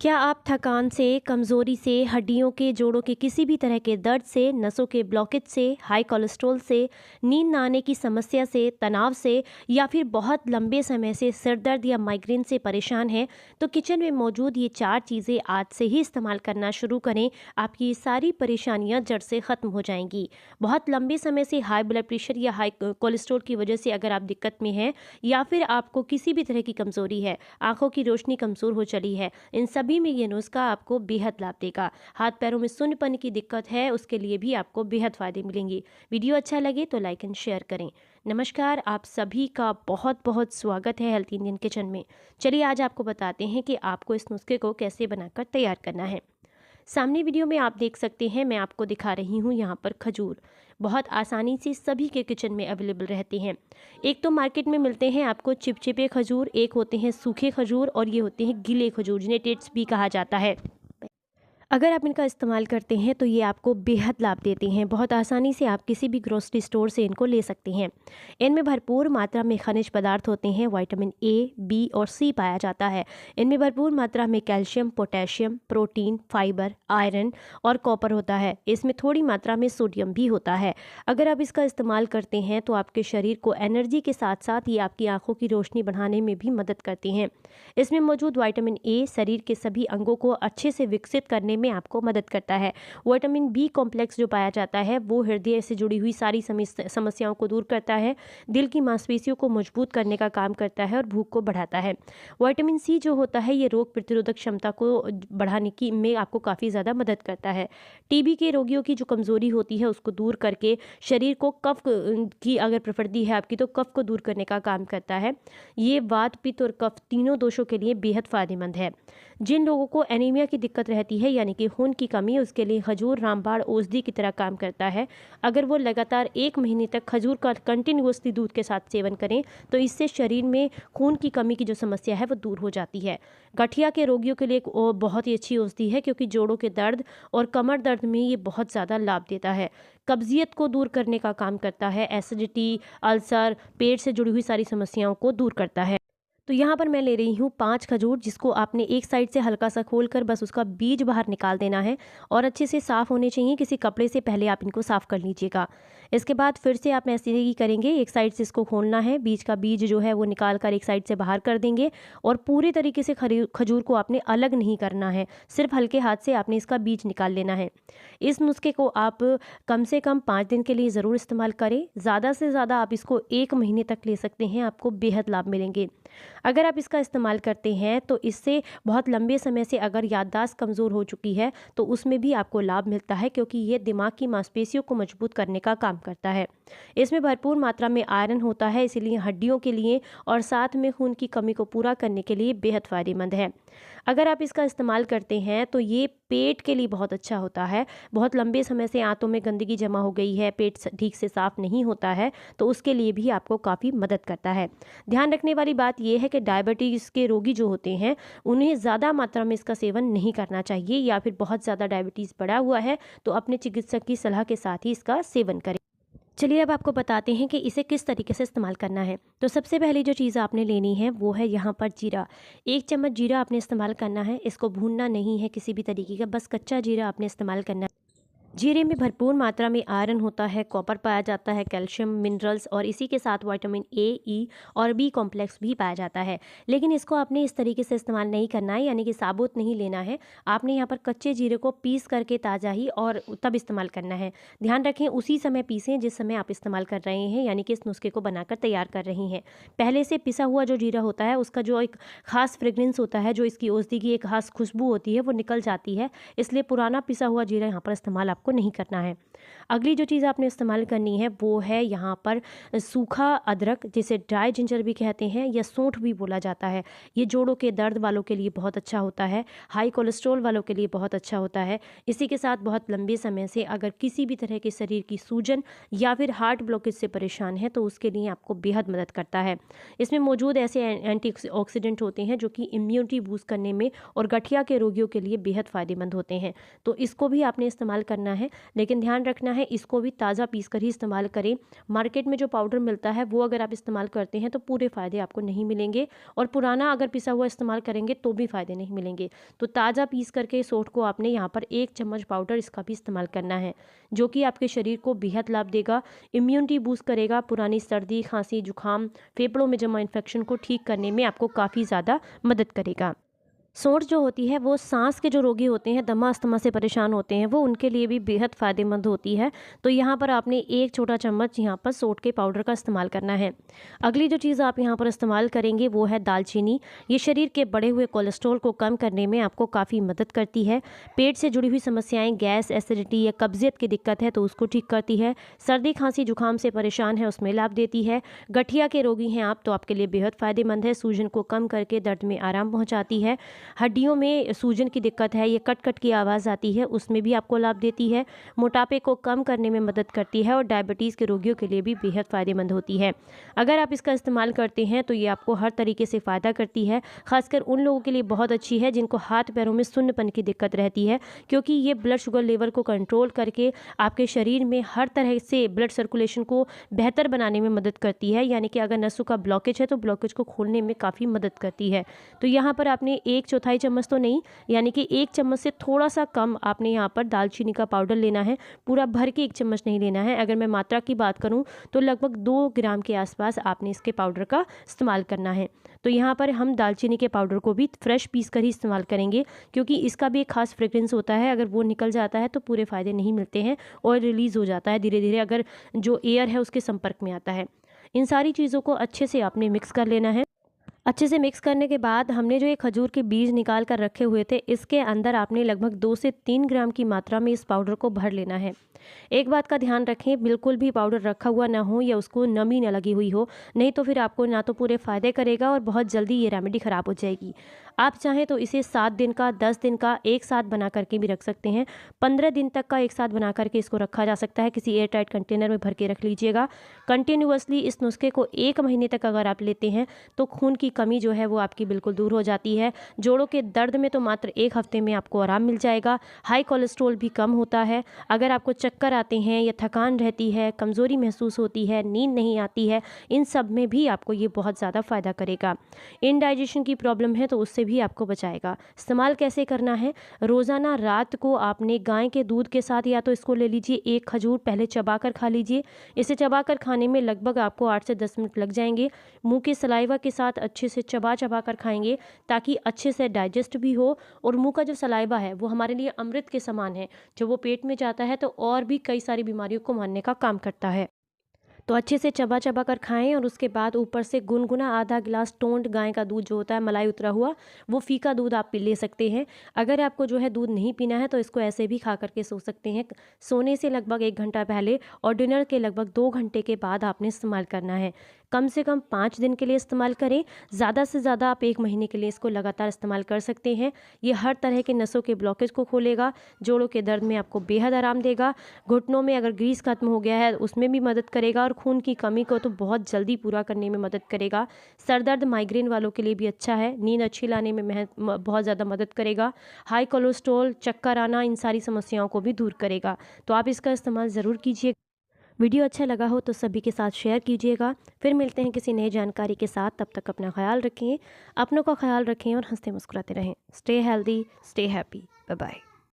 क्या आप थकान से, कमज़ोरी से, हड्डियों के जोड़ों के किसी भी तरह के दर्द से, नसों के ब्लॉकेज से, हाई कोलेस्ट्रॉल से, नींद ना आने की समस्या से, तनाव से या फिर बहुत लंबे समय से सिर दर्द या माइग्रेन से परेशान हैं? तो किचन में मौजूद ये 4 चीज़ें आज से ही इस्तेमाल करना शुरू करें, आपकी ये सारी परेशानियाँ जड़ से ख़त्म हो जाएँगी। बहुत लंबे समय से हाई ब्लड प्रेशर या हाई कोलेस्ट्रॉल की वजह से अगर आप दिक्कत में हैं या फिर आपको किसी भी तरह की कमज़ोरी है, आँखों की रोशनी कमज़ोर हो चली है, इन सभी में ये नुस्खा आपको बेहद लाभ देगा। हाथ पैरों में सुन्नपन की दिक्कत है, उसके लिए भी आपको बेहद फ़ायदे मिलेंगे। वीडियो अच्छा लगे तो लाइक एंड शेयर करें। नमस्कार, आप सभी का बहुत बहुत स्वागत है हेल्थ इंडियन किचन में। चलिए आज आपको बताते हैं कि आपको इस नुस्खे को कैसे बनाकर तैयार करना है। सामने वीडियो में आप देख सकते हैं, मैं आपको दिखा रही हूँ यहाँ पर खजूर। बहुत आसानी से सभी के किचन में अवेलेबल रहते हैं। एक तो मार्केट में मिलते हैं आपको चिपचिपे खजूर, एक होते हैं सूखे खजूर और ये होते हैं गीले खजूर जिन्हें डेट्स भी कहा जाता है। अगर आप इनका इस्तेमाल करते हैं तो ये आपको बेहद लाभ देते हैं। बहुत आसानी से आप किसी भी ग्रोसरी स्टोर से इनको ले सकते हैं। इनमें भरपूर मात्रा में खनिज पदार्थ होते हैं। विटामिन ए, बी और सी पाया जाता है। इनमें भरपूर मात्रा में calcium, potassium, protein, fibre, iron और कॉपर होता है। इसमें थोड़ी मात्रा में सोडियम भी होता है। अगर आप इसका इस्तेमाल करते हैं तो आपके शरीर को एनर्जी के साथ साथ ये आपकी आंखों की रोशनी बढ़ाने में भी मदद करती हैं। इसमें मौजूद विटामिन ए शरीर के सभी अंगों को अच्छे से विकसित करने में आपको मदद करता है। विटामिन बी कॉम्प्लेक्स जो पाया जाता है वो हृदय से जुड़ी हुई सारी समस्याओं को दूर करता है, दिल की मांसपेशियों को मजबूत करने का काम करता है और भूख को बढ़ाता है। विटामिन सी जो होता है ये रोग प्रतिरोधक क्षमता को बढ़ाने की में आपको काफ़ी ज़्यादा मदद करता है। टीबी के रोगियों की जो कमज़ोरी होती है उसको दूर करके शरीर को कफ की अगर प्रवृत्ति है आपकी तो कफ को दूर करने का काम करता है। ये वात, पित्त और कफ तीनों दोषों के लिए बेहद फायदेमंद है। जिन लोगों को एनीमिया की दिक्कत रहती है यानी कि खून की कमी, उसके लिए खजूर रामबाण औषधि की तरह काम करता है। अगर वो लगातार 1 महीने तक खजूर का कंटिन्यूअसली दूध के साथ सेवन करें तो इससे शरीर में खून की कमी की जो समस्या है वो दूर हो जाती है। गठिया के रोगियों के लिए एक बहुत ही अच्छी औषधि है क्योंकि जोड़ों के दर्द और कमर दर्द में ये बहुत ज़्यादा लाभ देता है। कब्जियत को दूर करने का काम करता है। एसिडिटी, अल्सर, पेट से जुड़ी हुई सारी समस्याओं को दूर करता है। तो यहाँ पर मैं ले रही हूँ 5 खजूर, जिसको आपने एक साइड से हल्का सा खोलकर बस उसका बीज बाहर निकाल देना है और अच्छे से साफ़ होने चाहिए। किसी कपड़े से पहले आप इनको साफ़ कर लीजिएगा। इसके बाद फिर से आप ऐसे ही करेंगे, एक साइड से इसको खोलना है, बीज का बीज जो है वो निकाल कर एक साइड से बाहर कर देंगे और पूरे तरीके से खजूर को आपने अलग नहीं करना है, सिर्फ हल्के हाथ से आपने इसका बीज निकाल लेना है। इस नुस्खे को आप कम से कम 5 दिन के लिए ज़रूर इस्तेमाल करें। ज़्यादा से ज़्यादा आप इसको 1 महीने तक ले सकते हैं, आपको बेहद लाभ मिलेंगे। अगर आप इसका इस्तेमाल करते हैं तो इससे बहुत लंबे समय से अगर याददाश्त कमज़ोर हो चुकी है तो उसमें भी आपको लाभ मिलता है, क्योंकि ये दिमाग की मांसपेशियों को मजबूत करने का काम करता है। इसमें भरपूर मात्रा में आयरन होता है, इसीलिए हड्डियों के लिए और साथ में खून की कमी को पूरा करने के लिए बेहद फ़ायदेमंद है। अगर आप इसका इस्तेमाल करते हैं तो ये पेट के लिए बहुत अच्छा होता है। बहुत लंबे समय से आंतों में गंदगी जमा हो गई है, पेट ठीक से साफ़ नहीं होता है, तो उसके लिए भी आपको काफ़ी मदद करता है। ध्यान रखने वाली बात यह है कि डायबिटीज़ के रोगी जो होते हैं उन्हें ज़्यादा मात्रा में इसका सेवन नहीं करना चाहिए, या फिर बहुत ज़्यादा डायबिटीज़ बढ़ा हुआ है तो अपने चिकित्सक की सलाह के साथ ही इसका सेवन करें। चलिए अब आपको बताते हैं कि इसे किस तरीके से इस्तेमाल करना है। तो सबसे पहली जो चीज़ आपने लेनी है वो है यहाँ पर जीरा। 1 चम्मच जीरा आपने इस्तेमाल करना है। इसको भूनना नहीं है किसी भी तरीके का, बस कच्चा जीरा आपने इस्तेमाल करना है। जीरे में भरपूर मात्रा में आयरन होता है, कॉपर पाया जाता है, कैल्शियम, मिनरल्स और इसी के साथ विटामिन ए, ई और बी कॉम्प्लेक्स भी पाया जाता है। लेकिन इसको आपने इस तरीके से इस्तेमाल नहीं करना है, यानी कि साबुत नहीं लेना है। आपने यहाँ पर कच्चे जीरे को पीस करके ताज़ा ही और तब इस्तेमाल करना है। ध्यान रखें उसी समय पीसें जिस समय आप इस्तेमाल कर रहे हैं, यानी कि इस नुस्खे को बनाकर तैयार कर रही हैं। पहले से पिसा हुआ जो जीरा होता है उसका जो एक ख़ास फ्रेगरेंस होता है, जो इसकी औषधि की एक ख़ास खुशबू होती है, वो निकल जाती है। इसलिए पुराना पिसा हुआ जीरा यहाँ पर इस्तेमाल आपको नहीं करना है। अगली जो चीज़ आपने इस्तेमाल करनी है वो है यहाँ पर सूखा अदरक, जिसे ड्राई जिंजर भी कहते हैं या सूंठ भी बोला जाता है। ये जोड़ों के दर्द वालों के लिए बहुत अच्छा होता है, हाई कोलेस्ट्रॉल वालों के लिए बहुत अच्छा होता है। इसी के साथ बहुत लंबे समय से अगर किसी भी तरह के शरीर की सूजन या फिर हार्ट ब्लॉकेज से परेशान है तो उसके लिए आपको बेहद मदद करता है। इसमें मौजूद ऐसे एंटीऑक्सीडेंट होते हैं जो कि इम्यूनिटी बूस्ट करने में और गठिया के रोगियों के लिए बेहद फ़ायदेमंद होते हैं। तो इसको भी आपने इस्तेमाल करना है, लेकिन ध्यान रखना है इसको भी ताज़ा पीस कर ही इस्तेमाल करें। मार्केट में जो पाउडर मिलता है वो अगर आप इस्तेमाल करते हैं तो पूरे फ़ायदे आपको नहीं मिलेंगे, और पुराना अगर पिसा हुआ इस्तेमाल करेंगे तो भी फ़ायदे नहीं मिलेंगे। तो ताज़ा पीस करके सोंठ को आपने यहाँ पर 1 चम्मच पाउडर इसका भी इस्तेमाल करना है, जो कि आपके शरीर को बेहद लाभ देगा, इम्यूनिटी बूस्ट करेगा, पुरानी सर्दी, खांसी, जुकाम, फेफड़ों में जमा इन्फेक्शन को ठीक करने में आपको काफ़ी ज़्यादा मदद करेगा। सोंठ जो होती है वो सांस के जो रोगी होते हैं, दमा अस्थमा से परेशान होते हैं, वो उनके लिए भी बेहद फ़ायदेमंद होती है। तो यहाँ पर आपने 1 छोटा चम्मच यहाँ पर सोंठ के पाउडर का इस्तेमाल करना है। अगली जो चीज़ आप यहाँ पर इस्तेमाल करेंगे वो है दालचीनी। ये शरीर के बढ़े हुए कोलेस्ट्रॉल को कम करने में आपको काफ़ी मदद करती है। पेट से जुड़ी हुई समस्याएँ, गैस, एसिडिटी या कब्जियत की दिक्कत है तो उसको ठीक करती है। सर्दी, खांसी, जुकाम से परेशान है उसमें लाभ देती है। गठिया के रोगी हैं आप तो आपके लिए बेहद फ़ायदेमंद है, सूजन को कम करके दर्द में आराम पहुँचाती है। हड्डियों में सूजन की दिक्कत है, ये कट कट की आवाज़ आती है, उसमें भी आपको लाभ देती है। मोटापे को कम करने में मदद करती है और डायबिटीज़ के रोगियों के लिए भी बेहद फ़ायदेमंद होती है। अगर आप इसका इस्तेमाल करते हैं तो ये आपको हर तरीके से फ़ायदा करती है। ख़ासकर उन लोगों के लिए बहुत अच्छी है जिनको हाथ पैरों में सुन्नपन की दिक्कत रहती है, क्योंकि ये ब्लड शुगर लेवल को कंट्रोल करके आपके शरीर में हर तरह से ब्लड सर्कुलेशन को बेहतर बनाने में मदद करती है। यानी कि अगर नसों का ब्लॉकेज है तो ब्लॉकेज को खोलने में काफ़ी मदद करती है। तो यहाँ पर आपने 1/4 चम्मच तो नहीं, यानी कि 1 चम्मच से थोड़ा सा कम आपने यहाँ पर दालचीनी का पाउडर लेना है। पूरा भर के 1 चम्मच नहीं लेना है। अगर मैं मात्रा की बात करूँ तो लगभग 2 ग्राम के आसपास आपने इसके पाउडर का इस्तेमाल करना है। तो यहाँ पर हम दालचीनी के पाउडर को भी फ्रेश पीस कर ही इस्तेमाल करेंगे, क्योंकि इसका भी एक खास फ्रेग्रेंस होता है। अगर वो निकल जाता है तो पूरे फ़ायदे नहीं मिलते हैं, ऑयल रिलीज़ हो जाता है धीरे धीरे अगर जो एयर है उसके संपर्क में आता है। इन सारी चीज़ों को अच्छे से आपने मिक्स कर लेना है। अच्छे से मिक्स करने के बाद हमने जो ये खजूर के बीज निकाल कर रखे हुए थे, इसके अंदर आपने लगभग 2 से 3 ग्राम की मात्रा में इस पाउडर को भर लेना है। एक बात का ध्यान रखें, बिल्कुल भी पाउडर रखा हुआ ना हो या उसको नमी ना लगी हुई हो, नहीं तो फिर आपको ना तो पूरे फ़ायदे करेगा और बहुत जल्दी ये रेमेडी ख़राब हो जाएगी। आप चाहें तो इसे 7 दिन का, 10 दिन का एक साथ बना करके भी रख सकते हैं। 15 दिन तक का एक साथ बना करके इसको रखा जा सकता है। किसी एयर टाइट कंटेनर में भर के रख लीजिएगा। कंटिन्यूअसली इस नुस्खे को 1 महीने तक अगर आप लेते हैं तो खून की कमी जो है वो आपकी बिल्कुल दूर हो जाती है। जोड़ों के दर्द में तो मात्र 1 हफ्ते में आपको आराम मिल जाएगा। हाई कोलेस्ट्रॉल भी कम होता है। अगर आपको चक्कर आते हैं या थकान रहती है, कमज़ोरी महसूस होती है, नींद नहीं आती है, इन सब में भी आपको ये बहुत ज़्यादा फ़ायदा करेगा। इनडाइजेशन की प्रॉब्लम है तो उससे भी आपको बचाएगा। इस्तेमाल कैसे करना है? रोज़ाना रात को आपने गाय के दूध के साथ या तो इसको ले लीजिए, 1 खजूर पहले चबाकर खा लीजिए। इसे चबाकर खाने में लगभग आपको 8 से 10 मिनट लग जाएंगे। मुंह के सलाइवा के साथ अच्छे से चबा चबा कर खाएंगे ताकि अच्छे से डाइजेस्ट भी हो, और मुंह का जो सलाइवा है वो हमारे लिए अमृत के समान है। जब वो पेट में जाता है तो और भी कई सारी बीमारियों को मारने का काम करता है। तो अच्छे से चबा चबा कर खाएं, और उसके बाद ऊपर से गुनगुना आधा गिलास टोंड गाय का दूध जो होता है, मलाई उतरा हुआ, वो फीका दूध आप पी ले सकते हैं। अगर आपको जो है दूध नहीं पीना है तो इसको ऐसे भी खा करके सो सकते हैं। सोने से लगभग 1 घंटा पहले और डिनर के लगभग 2 घंटे के बाद आपने इस्तेमाल करना है। कम से कम 5 दिन के लिए इस्तेमाल करें। ज़्यादा से ज़्यादा आप 1 महीने के लिए इसको लगातार इस्तेमाल कर सकते हैं। ये हर तरह के नसों के ब्लॉकेज को खोलेगा, जोड़ों के दर्द में आपको बेहद आराम देगा, घुटनों में अगर ग्रीस खत्म हो गया है उसमें भी मदद करेगा, और खून की कमी को तो बहुत जल्दी पूरा करने में मदद करेगा। सर दर्द, माइग्रेन वालों के लिए भी अच्छा है। नींद अच्छी लाने में बहुत ज़्यादा मदद करेगा। हाई कोलेस्ट्रॉल, चक्कर आना, इन सारी समस्याओं को भी दूर करेगा। तो आप इसका इस्तेमाल ज़रूर कीजिए। वीडियो अच्छा लगा हो तो सभी के साथ शेयर कीजिएगा। फिर मिलते हैं किसी नई जानकारी के साथ। तब तक अपना ख्याल रखें, अपनों का ख्याल रखें और हंसते मुस्कुराते रहें। Stay healthy, stay happy. Bye bye.